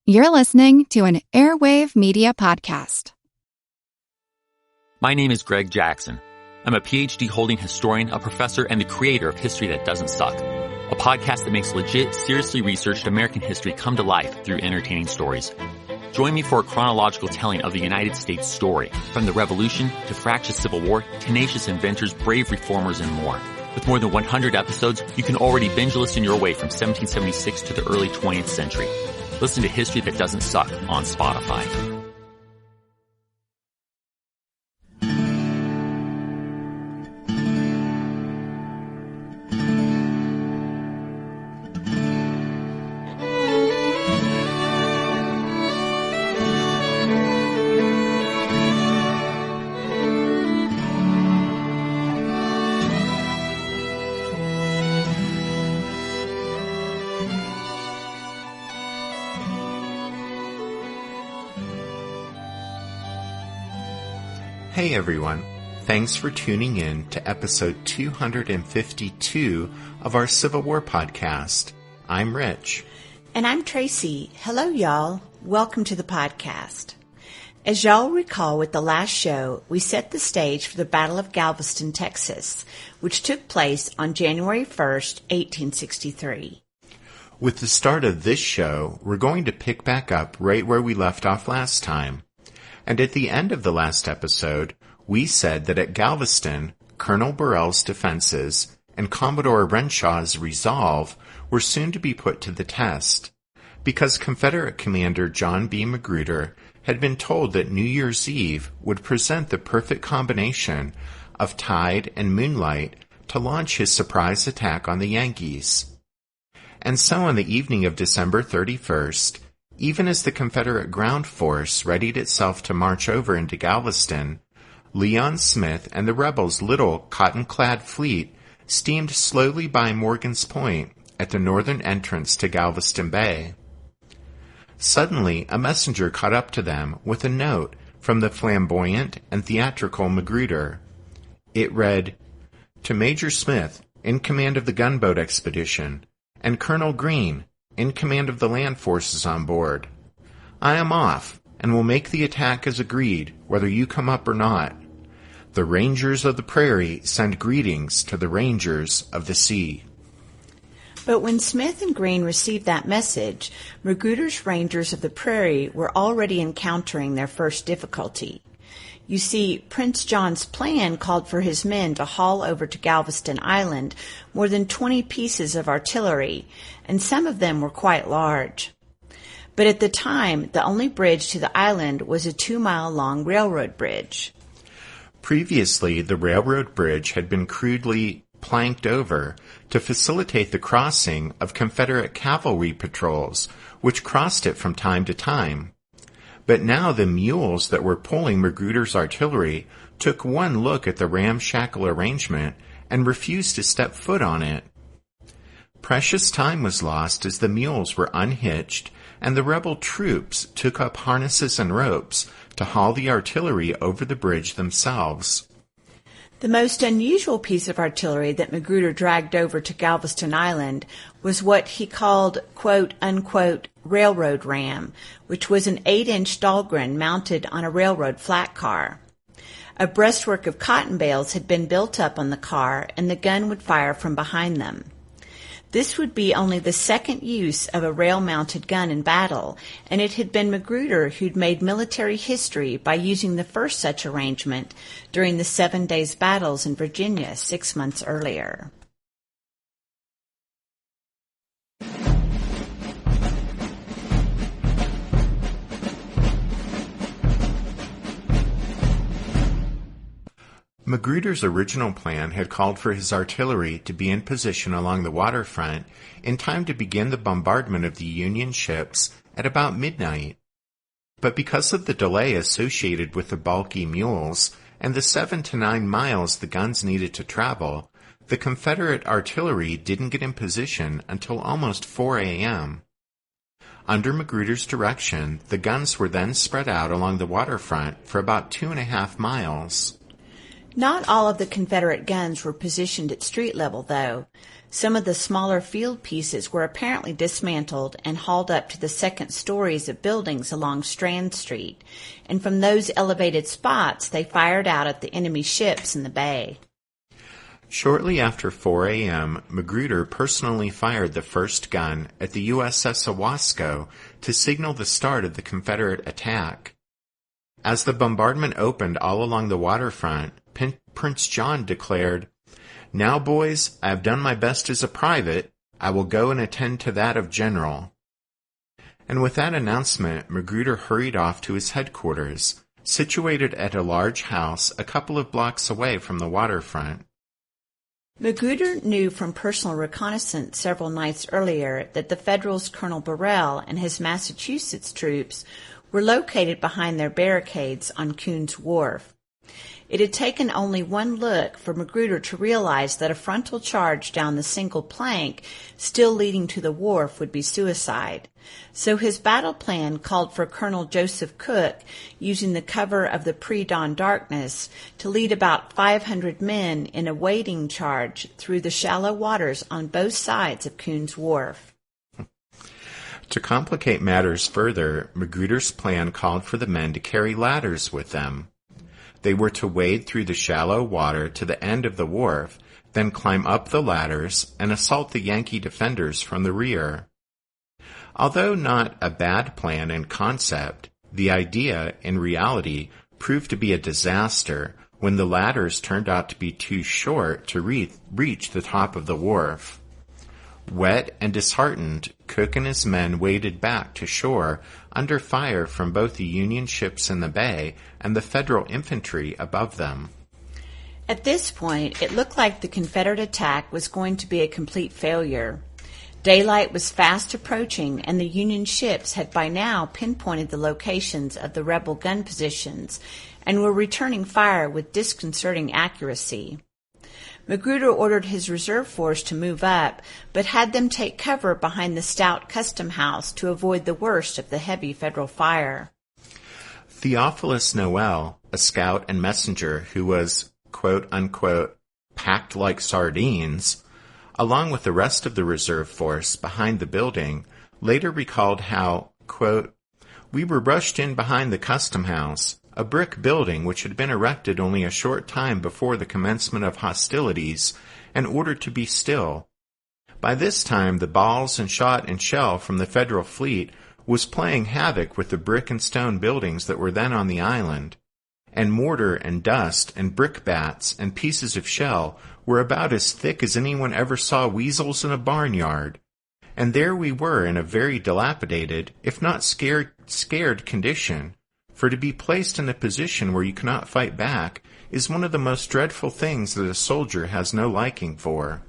You're listening to an Airwave Media Podcast. My name is Greg Jackson. I'm a PhD-holding historian, a professor, and the creator of History That Doesn't Suck, a podcast that makes legit, seriously researched American history come to life through entertaining stories. Join me for a chronological telling of the United States story, from the Revolution to fractious Civil War, tenacious inventors, brave reformers, and more. With more than 100 episodes, you can already binge listen your way from 1776 to the early 20th century. Listen to History That Doesn't Suck on Spotify. Hey everyone, thanks for tuning in to episode 252 of our Civil War podcast. I'm Rich. And I'm Tracy. Hello y'all. Welcome to the podcast. As y'all recall with the last show, we set the stage for the Battle of Galveston, Texas, which took place on January 1st, 1863. With the start of this show, we're going to pick back up right where we left off last time. And at the end of the last episode, we said that at Galveston, Colonel Burrell's defenses and Commodore Renshaw's resolve were soon to be put to the test, because Confederate Commander John B. Magruder had been told that New Year's Eve would present the perfect combination of tide and moonlight to launch his surprise attack on the Yankees. And so on the evening of December 31st, even as the Confederate ground force readied itself to march over into Galveston, Leon Smith and the rebels' little cotton-clad fleet steamed slowly by Morgan's Point at the northern entrance to Galveston Bay. Suddenly, a messenger caught up to them with a note from the flamboyant and theatrical Magruder. It read, "To Major Smith, in command of the gunboat expedition, and Colonel Greene, in command of the land forces on board. I am off, and will make the attack as agreed, whether you come up or not. The Rangers of the Prairie send greetings to the Rangers of the Sea." But when Smith and Greene received that message, Magruder's Rangers of the Prairie were already encountering their first difficulty. You see, Prince John's plan called for his men to haul over to Galveston Island more than 20 pieces of artillery, and some of them were quite large. But at the time, the only bridge to the island was a 2-mile-long railroad bridge. Previously, the railroad bridge had been crudely planked over to facilitate the crossing of Confederate cavalry patrols, which crossed it from time to time. But now the mules that were pulling Magruder's artillery took one look at the ramshackle arrangement and refused to step foot on it. Precious time was lost as the mules were unhitched and the rebel troops took up harnesses and ropes to haul the artillery over the bridge themselves. The most unusual piece of artillery that Magruder dragged over to Galveston Island was what he called, quote-unquote, railroad ram, which was an 8-inch Dahlgren mounted on a railroad flat car. A breastwork of cotton bales had been built up on the car, and the gun would fire from behind them. This would be only the second use of a rail-mounted gun in battle, and it had been Magruder who'd made military history by using the first such arrangement during the 7 days' battles in Virginia 6 months earlier. Magruder's original plan had called for his artillery to be in position along the waterfront in time to begin the bombardment of the Union ships at about midnight. But because of the delay associated with the bulky mules and the 7 to 9 miles the guns needed to travel, the Confederate artillery didn't get in position until almost 4 a.m. Under Magruder's direction, the guns were then spread out along the waterfront for about 2.5 miles. Not all of the Confederate guns were positioned at street level, though. Some of the smaller field pieces were apparently dismantled and hauled up to the second stories of buildings along Strand Street, and from those elevated spots they fired out at the enemy ships in the bay. Shortly after 4 a.m., Magruder personally fired the first gun at the USS Owasco to signal the start of the Confederate attack. As the bombardment opened all along the waterfront, Prince John declared, "Now, boys, I have done my best as a private. I will go and attend to that of general." And with that announcement, Magruder hurried off to his headquarters, situated at a large house a couple of blocks away from the waterfront. Magruder knew from personal reconnaissance several nights earlier that the Federals' Colonel Burrell and his Massachusetts troops were located behind their barricades on Coon's Wharf. It had taken only one look for Magruder to realize that a frontal charge down the single plank still leading to the wharf would be suicide. So his battle plan called for Colonel Joseph Cook, using the cover of the pre-dawn darkness, to lead about 500 men in a wading charge through the shallow waters on both sides of Coon's Wharf. To complicate matters further, Magruder's plan called for the men to carry ladders with them. They were to wade through the shallow water to the end of the wharf, then climb up the ladders and assault the Yankee defenders from the rear. Although not a bad plan in concept, the idea, in reality, proved to be a disaster when the ladders turned out to be too short to reach the top of the wharf. Wet and disheartened, Cook and his men waded back to shore under fire from both the Union ships in the bay and the Federal infantry above them. At this point, it looked like the Confederate attack was going to be a complete failure. Daylight was fast approaching, and the Union ships had by now pinpointed the locations of the rebel gun positions and were returning fire with disconcerting accuracy. Magruder ordered his reserve force to move up, but had them take cover behind the stout custom house to avoid the worst of the heavy Federal fire. Theophilus Noel, a scout and messenger who was, quote-unquote, packed like sardines, along with the rest of the reserve force behind the building, later recalled how, quote, "We were rushed in behind the custom house, a brick building which had been erected only a short time before the commencement of hostilities, and ordered to be still. By this time the balls and shot and shell from the Federal fleet was playing havoc with the brick and stone buildings that were then on the island, and mortar and dust and brickbats and pieces of shell were about as thick as anyone ever saw weasels in a barnyard. And there we were in a very dilapidated, if not scared condition, for to be placed in a position where you cannot fight back is one of the most dreadful things that a soldier has no liking for."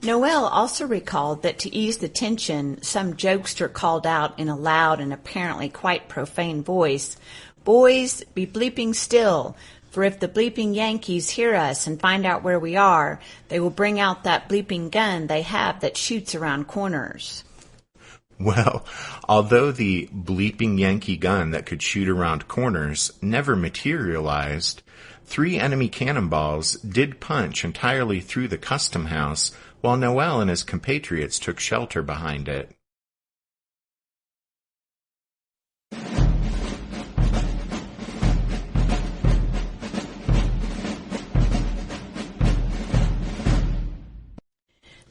Noel also recalled that to ease the tension, some jokester called out in a loud and apparently quite profane voice, "Boys, be bleeping still, for if the bleeping Yankees hear us and find out where we are, they will bring out that bleeping gun they have that shoots around corners." Well, although the bleeping Yankee gun that could shoot around corners never materialized, 3 enemy cannonballs did punch entirely through the custom house, while Noel and his compatriots took shelter behind it.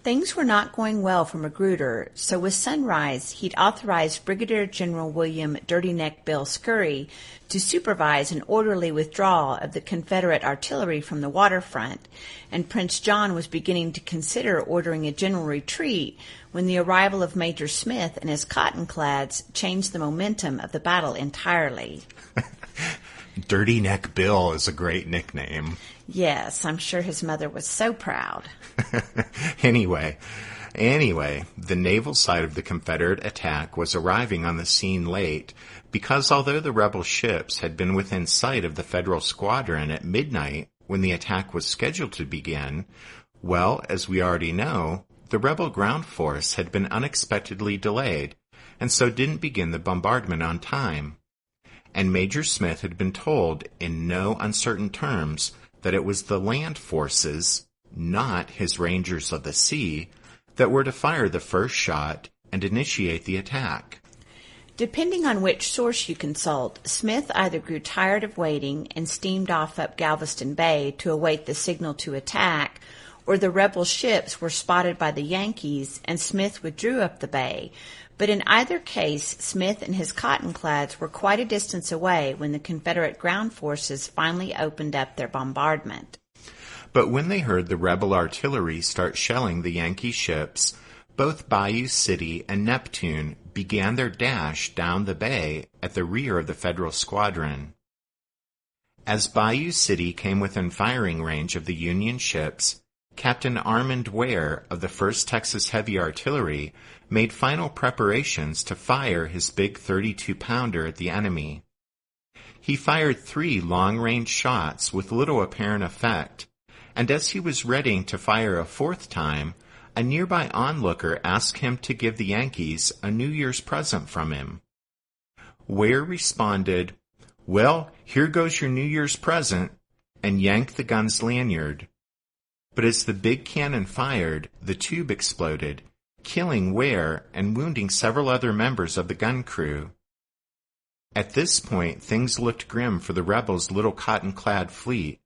Things were not going well for Magruder, so with sunrise he'd authorized Brigadier General William Dirty Neck Bill Scurry to supervise an orderly withdrawal of the Confederate artillery from the waterfront, and Prince John was beginning to consider ordering a general retreat when the arrival of Major Smith and his cottonclads changed the momentum of the battle entirely. Dirty Neck Bill is a great nickname. Yes, I'm sure his mother was so proud. Anyway, the naval side of the Confederate attack was arriving on the scene late because although the rebel ships had been within sight of the Federal squadron at midnight when the attack was scheduled to begin, well, as we already know, the rebel ground force had been unexpectedly delayed and so didn't begin the bombardment on time. And Major Smith had been told in no uncertain terms that it was the land forces, not his Rangers of the Sea, that were to fire the first shot and initiate the attack. Depending on which source you consult, Smith either grew tired of waiting and steamed off up Galveston Bay to await the signal to attack, or the rebel ships were spotted by the Yankees and Smith withdrew up the bay. But in either case, Smith and his cottonclads were quite a distance away when the Confederate ground forces finally opened up their bombardment. But when they heard the rebel artillery start shelling the Yankee ships, both Bayou City and Neptune began their dash down the bay at the rear of the Federal squadron. As Bayou City came within firing range of the Union ships, Captain Armand Ware of the 1st Texas Heavy Artillery made final preparations to fire his big 32-pounder at the enemy. He fired 3 long-range shots with little apparent effect, and as he was readying to fire a 4th time, a nearby onlooker asked him to give the Yankees a New Year's present from him. Ware responded, "Well, here goes your New Year's present," and yanked the gun's lanyard. But as the big cannon fired, the tube exploded, killing Ware and wounding several other members of the gun crew. At this point, things looked grim for the rebels' little cotton-clad fleet.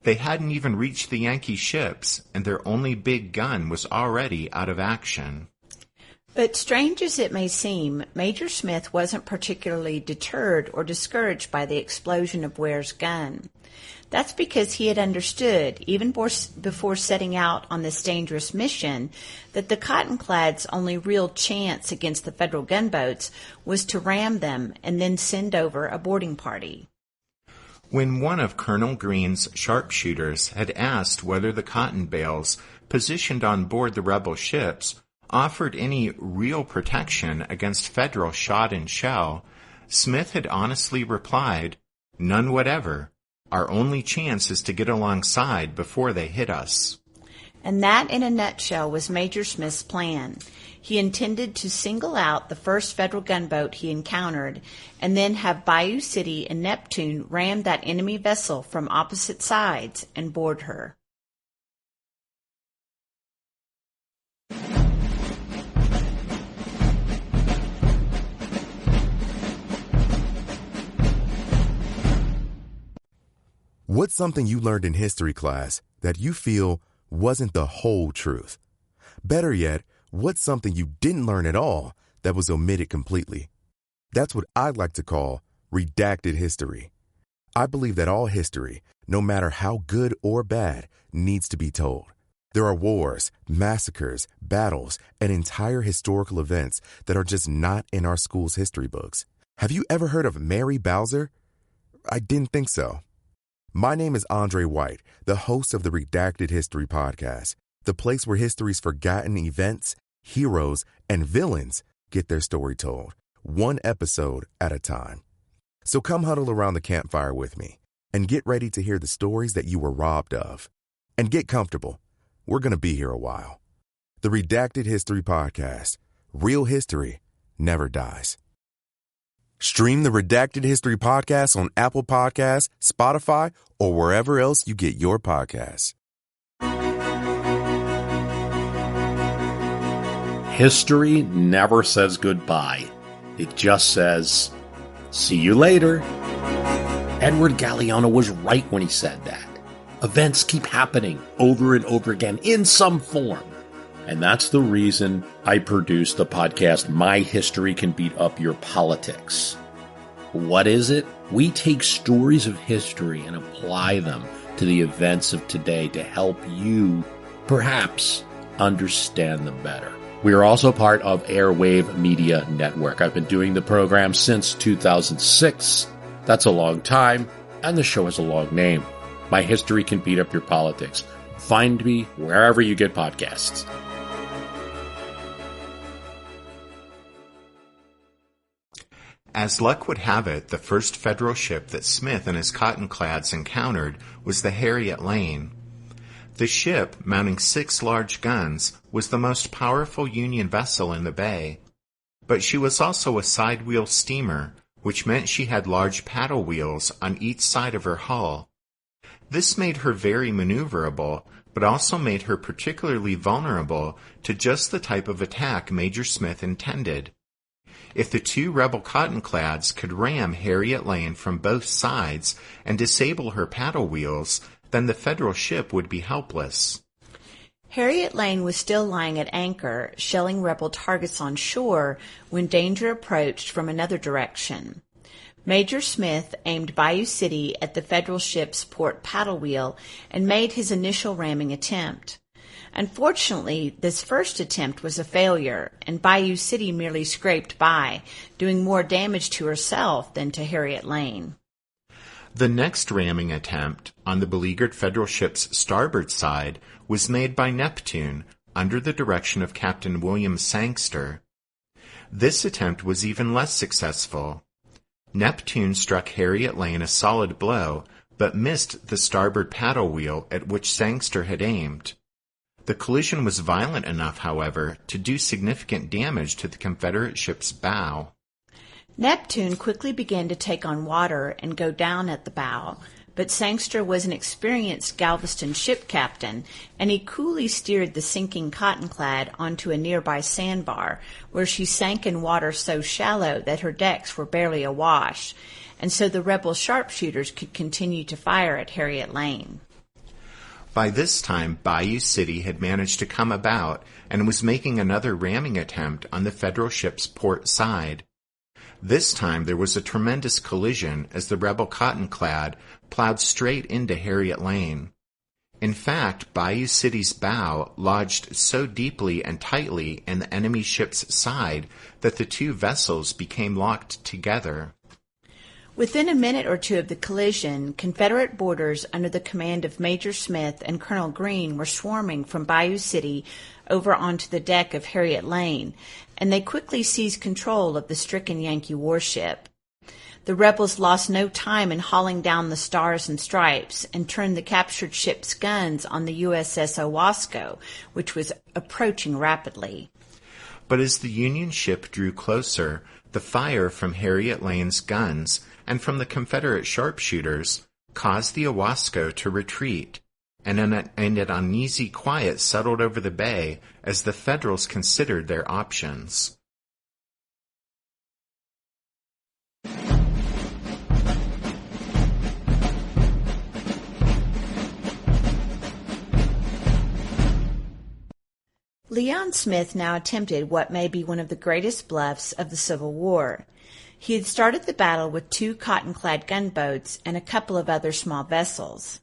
They hadn't even reached the Yankee ships, and their only big gun was already out of action. But strange as it may seem, Major Smith wasn't particularly deterred or discouraged by the explosion of Ware's gun. That's because he had understood, even before setting out on this dangerous mission, that the cottonclads' only real chance against the Federal gunboats was to ram them and then send over a boarding party. When one of Colonel Greene's sharpshooters had asked whether the cotton bales positioned on board the rebel ships offered any real protection against Federal shot and shell, Smith had honestly replied, "None whatever. Our only chance is to get alongside before they hit us." And that, in a nutshell, was Major Smith's plan. He intended to single out the first Federal gunboat he encountered and then have Bayou City and Neptune ram that enemy vessel from opposite sides and board her. What's something you learned in history class that you feel wasn't the whole truth? Better yet, what's something you didn't learn at all that was omitted completely? That's what I'd like to call redacted history. I believe that all history, no matter how good or bad, needs to be told. There are wars, massacres, battles, and entire historical events that are just not in our school's history books. Have you ever heard of Mary Bowser? I didn't think so. My name is Andre White, the host of the Redacted History Podcast, the place where history's forgotten events, heroes, and villains get their story told, one episode at a time. So come huddle around the campfire with me and get ready to hear the stories that you were robbed of. And get comfortable. We're going to be here a while. The Redacted History Podcast. Real history never dies. Stream the Redacted History Podcast on Apple Podcasts, Spotify, or wherever else you get your podcasts. History never says goodbye. It just says, see you later. Edward Galeano was right when he said that. Events keep happening over and over again in some form. And that's the reason I produced the podcast, My History Can Beat Up Your Politics. What is it? We take stories of history and apply them to the events of today to help you, perhaps, understand them better. We are also part of Airwave Media Network. I've been doing the program since 2006. That's a long time, and the show has a long name. My History Can Beat Up Your Politics. Find me wherever you get podcasts. As luck would have it, the first Federal ship that Smith and his cottonclads encountered was the Harriet Lane. The ship, mounting 6 large guns, was the most powerful Union vessel in the bay. But she was also a side-wheel steamer, which meant she had large paddle wheels on each side of her hull. This made her very maneuverable, but also made her particularly vulnerable to just the type of attack Major Smith intended. If the two rebel cottonclads could ram Harriet Lane from both sides and disable her paddle wheels, then the Federal ship would be helpless. Harriet Lane was still lying at anchor, shelling rebel targets on shore when danger approached from another direction. Major Smith aimed Bayou City at the Federal ship's port paddle wheel and made his initial ramming attempt. Unfortunately, this first attempt was a failure, and Bayou City merely scraped by, doing more damage to herself than to Harriet Lane. The next ramming attempt, on the beleaguered Federal ship's starboard side, was made by Neptune, under the direction of Captain William Sangster. This attempt was even less successful. Neptune struck Harriet Lane a solid blow, but missed the starboard paddle wheel at which Sangster had aimed. The collision was violent enough, however, to do significant damage to the Confederate ship's bow. Neptune quickly began to take on water and go down at the bow, but Sangster was an experienced Galveston ship captain, and he coolly steered the sinking Cottonclad onto a nearby sandbar, where she sank in water so shallow that her decks were barely awash, and so the rebel sharpshooters could continue to fire at Harriet Lane. By this time, Bayou City had managed to come about and was making another ramming attempt on the Federal ship's port side. This time there was a tremendous collision as the rebel Cottonclad plowed straight into Harriet Lane. In fact, Bayou City's bow lodged so deeply and tightly in the enemy ship's side that the two vessels became locked together. Within a minute or two of the collision, Confederate boarders under the command of Major Smith and Colonel Greene were swarming from Bayou City over onto the deck of Harriet Lane, and they quickly seized control of the stricken Yankee warship. The rebels lost no time in hauling down the Stars and Stripes and turned the captured ship's guns on the USS Owasco, which was approaching rapidly. But as the Union ship drew closer, the fire from Harriet Lane's guns and from the Confederate sharpshooters caused the Owasco to retreat, and an uneasy quiet settled over the bay as the Federals considered their options. Leon Smith now attempted what may be one of the greatest bluffs of the Civil War. He had started the battle with 2 cotton-clad gunboats and a couple of other small vessels.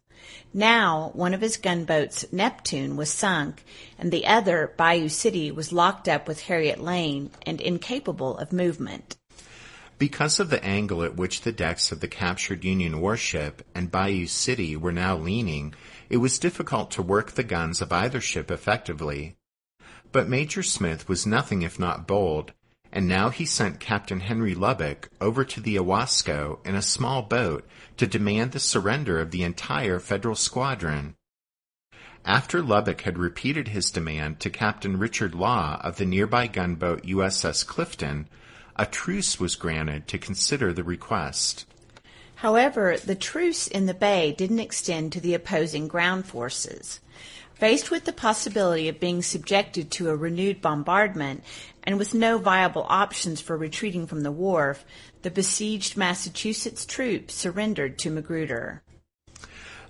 Now, one of his gunboats, Neptune, was sunk, and the other, Bayou City, was locked up with Harriet Lane and incapable of movement. Because of the angle at which the decks of the captured Union warship and Bayou City were now leaning, it was difficult to work the guns of either ship effectively. But Major Smith was nothing if not bold, and now he sent Captain Henry Lubbock over to the Owasco in a small boat to demand the surrender of the entire Federal squadron. After Lubbock had repeated his demand to Captain Richard Law of the nearby gunboat USS Clifton, a truce was granted to consider the request. However, the truce in the bay didn't extend to the opposing ground forces. Faced with the possibility of being subjected to a renewed bombardment, and with no viable options for retreating from the wharf, the besieged Massachusetts troops surrendered to Magruder.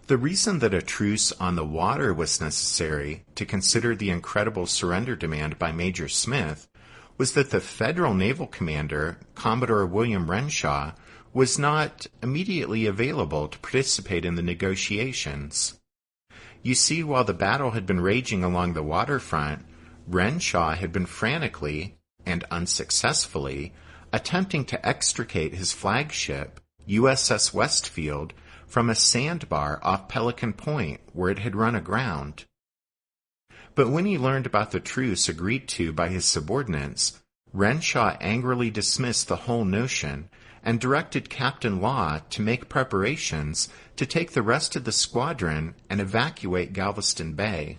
The reason that a truce on the water was necessary to consider the incredible surrender demand by Major Smith was that the Federal naval commander, Commodore William Renshaw, was not immediately available to participate in the negotiations. You see, while the battle had been raging along the waterfront, Renshaw had been frantically, and unsuccessfully, attempting to extricate his flagship, USS Westfield, from a sandbar off Pelican Point where it had run aground. But when he learned about the truce agreed to by his subordinates, Renshaw angrily dismissed the whole notion and directed Captain Law to make preparations to take the rest of the squadron and evacuate Galveston Bay.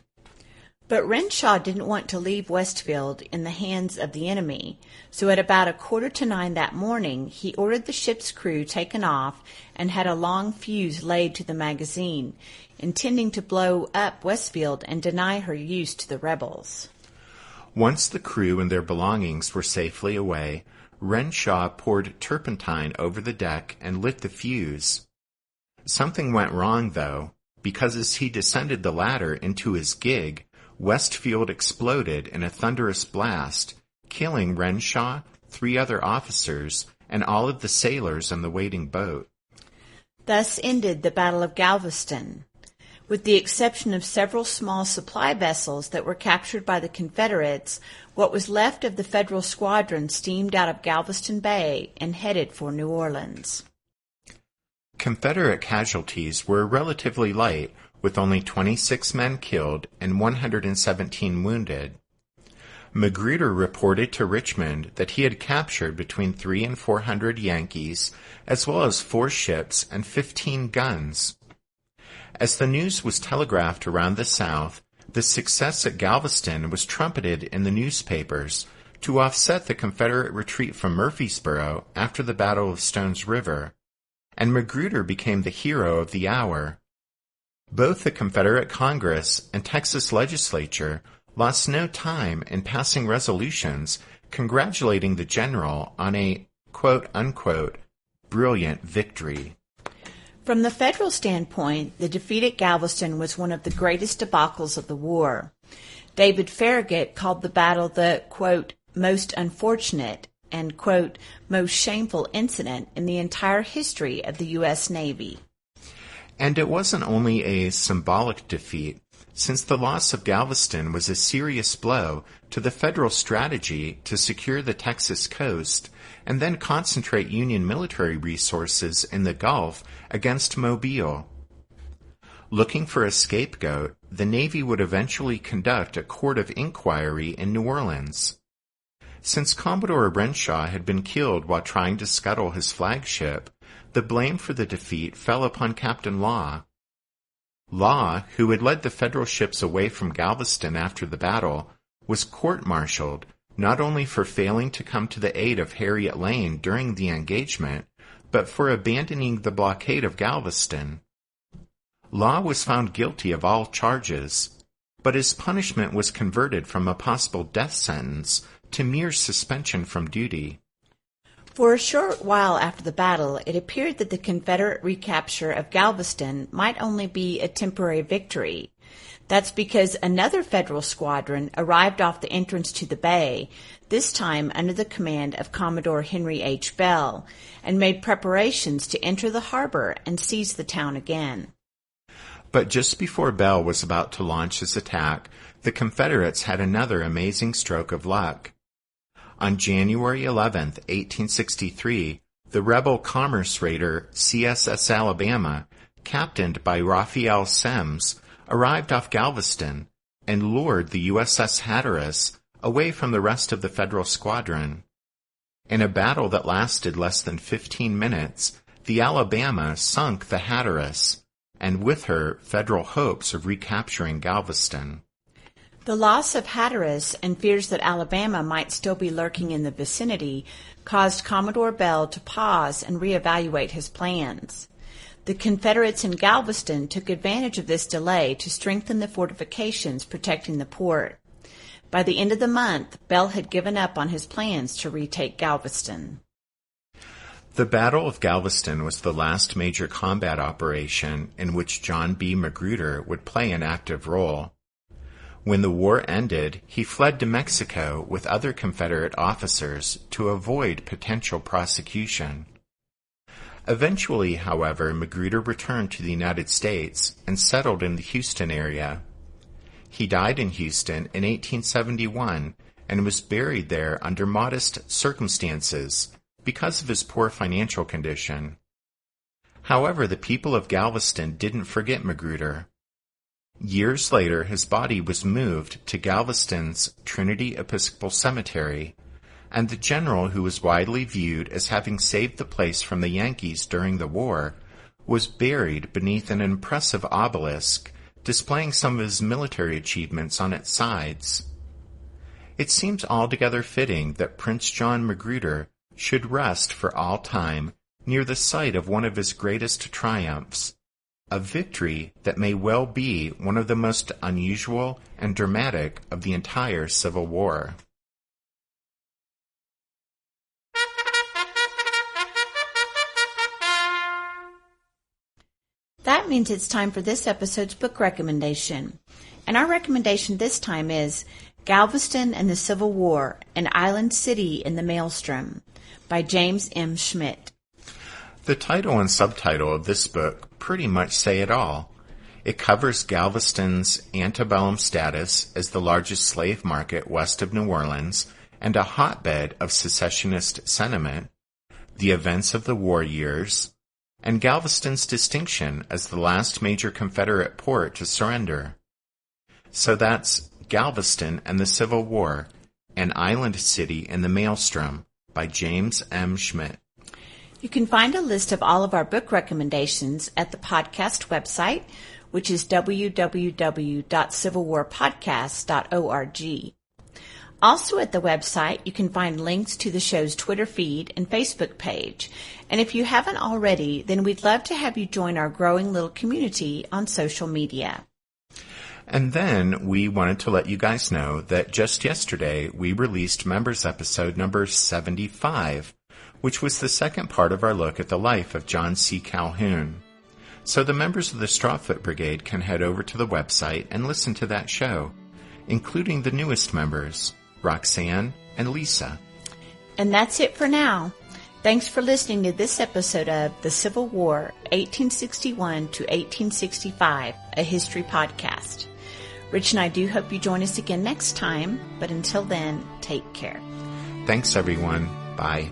But Renshaw didn't want to leave Westfield in the hands of the enemy, so at about 8:45 that morning he ordered the ship's crew taken off and had a long fuse laid to the magazine, intending to blow up Westfield and deny her use to the rebels. Once the crew and their belongings were safely away, Renshaw poured turpentine over the deck and lit the fuse. Something went wrong, though, because as he descended the ladder into his gig, Westfield exploded in a thunderous blast, killing Renshaw, 3 other officers, and all of the sailors on the waiting boat. Thus ended the Battle of Galveston. With the exception of several small supply vessels that were captured by the Confederates, what was left of the Federal squadron steamed out of Galveston Bay and headed for New Orleans. Confederate casualties were relatively light, with only 26 men killed and 117 wounded. Magruder reported to Richmond that he had captured between 300 and 400 Yankees, as well as 4 ships and 15 guns. As the news was telegraphed around the South, the success at Galveston was trumpeted in the newspapers to offset the Confederate retreat from Murfreesboro after the Battle of Stones River, and Magruder became the hero of the hour. Both the Confederate Congress and Texas legislature lost no time in passing resolutions congratulating the general on a quote-unquote brilliant victory. From the Federal standpoint, the defeat at Galveston was one of the greatest debacles of the war. David Farragut called the battle the, quote, most unfortunate and, quote, most shameful incident in the entire history of the U.S. Navy. And it wasn't only a symbolic defeat, since the loss of Galveston was a serious blow to the Federal strategy to secure the Texas coast and then concentrate Union military resources in the Gulf against Mobile. Looking for a scapegoat, the Navy would eventually conduct a court of inquiry in New Orleans. Since Commodore Renshaw had been killed while trying to scuttle his flagship, the blame for the defeat fell upon Captain Law. Law, who had led the Federal ships away from Galveston after the battle, was court-martialed not only for failing to come to the aid of Harriet Lane during the engagement, but for abandoning the blockade of Galveston. Law was found guilty of all charges, but his punishment was converted from a possible death sentence to mere suspension from duty. For a short while after the battle, it appeared that the Confederate recapture of Galveston might only be a temporary victory. That's because another Federal squadron arrived off the entrance to the bay, this time under the command of Commodore Henry H. Bell, and made preparations to enter the harbor and seize the town again. But just before Bell was about to launch his attack, the Confederates had another amazing stroke of luck. On January 11, 1863, the rebel commerce raider CSS Alabama, captained by Raphael Semmes, arrived off Galveston and lured the USS Hatteras away from the rest of the Federal squadron. In a battle that lasted less than 15 minutes, the Alabama sunk the Hatteras, and with her Federal hopes of recapturing Galveston. The loss of Hatteras and fears that Alabama might still be lurking in the vicinity caused Commodore Bell to pause and reevaluate his plans. The Confederates in Galveston took advantage of this delay to strengthen the fortifications protecting the port. By the end of the month, Bell had given up on his plans to retake Galveston. The Battle of Galveston was the last major combat operation in which John B. Magruder would play an active role. When the war ended, he fled to Mexico with other Confederate officers to avoid potential prosecution. Eventually, however, Magruder returned to the United States and settled in the Houston area. He died in Houston in 1871 and was buried there under modest circumstances because of his poor financial condition. However, the people of Galveston didn't forget Magruder. Years later, his body was moved to Galveston's Trinity Episcopal Cemetery, and the general who was widely viewed as having saved the place from the Yankees during the war was buried beneath an impressive obelisk displaying some of his military achievements on its sides. It seems altogether fitting that Prince John Magruder should rest for all time near the site of one of his greatest triumphs, a victory that may well be one of the most unusual and dramatic of the entire Civil War. That means it's time for this episode's book recommendation. And our recommendation this time is Galveston and the Civil War, an Island City in the Maelstrom by James M. Schmidt. The title and subtitle of this book pretty much say it all. It covers Galveston's antebellum status as the largest slave market west of New Orleans and a hotbed of secessionist sentiment, the events of the war years, and Galveston's distinction as the last major Confederate port to surrender. So that's Galveston and the Civil War, an Island City in the Maelstrom by James M. Schmidt. You can find a list of all of our book recommendations at the podcast website, which is www.civilwarpodcast.org. Also at the website, you can find links to the show's Twitter feed and Facebook page. And if you haven't already, then we'd love to have you join our growing little community on social media. And then we wanted to let you guys know that just yesterday we released members episode number 75, which was the second part of our look at the life of John C. Calhoun. So the members of the Strawfoot Brigade can head over to the website and listen to that show, including the newest members, Roxanne and Lisa. And that's it for now. Thanks for listening to this episode of The Civil War, 1861 to 1865, a history podcast. Rich and I do hope you join us again next time, but until then, take care. Thanks, everyone. Bye.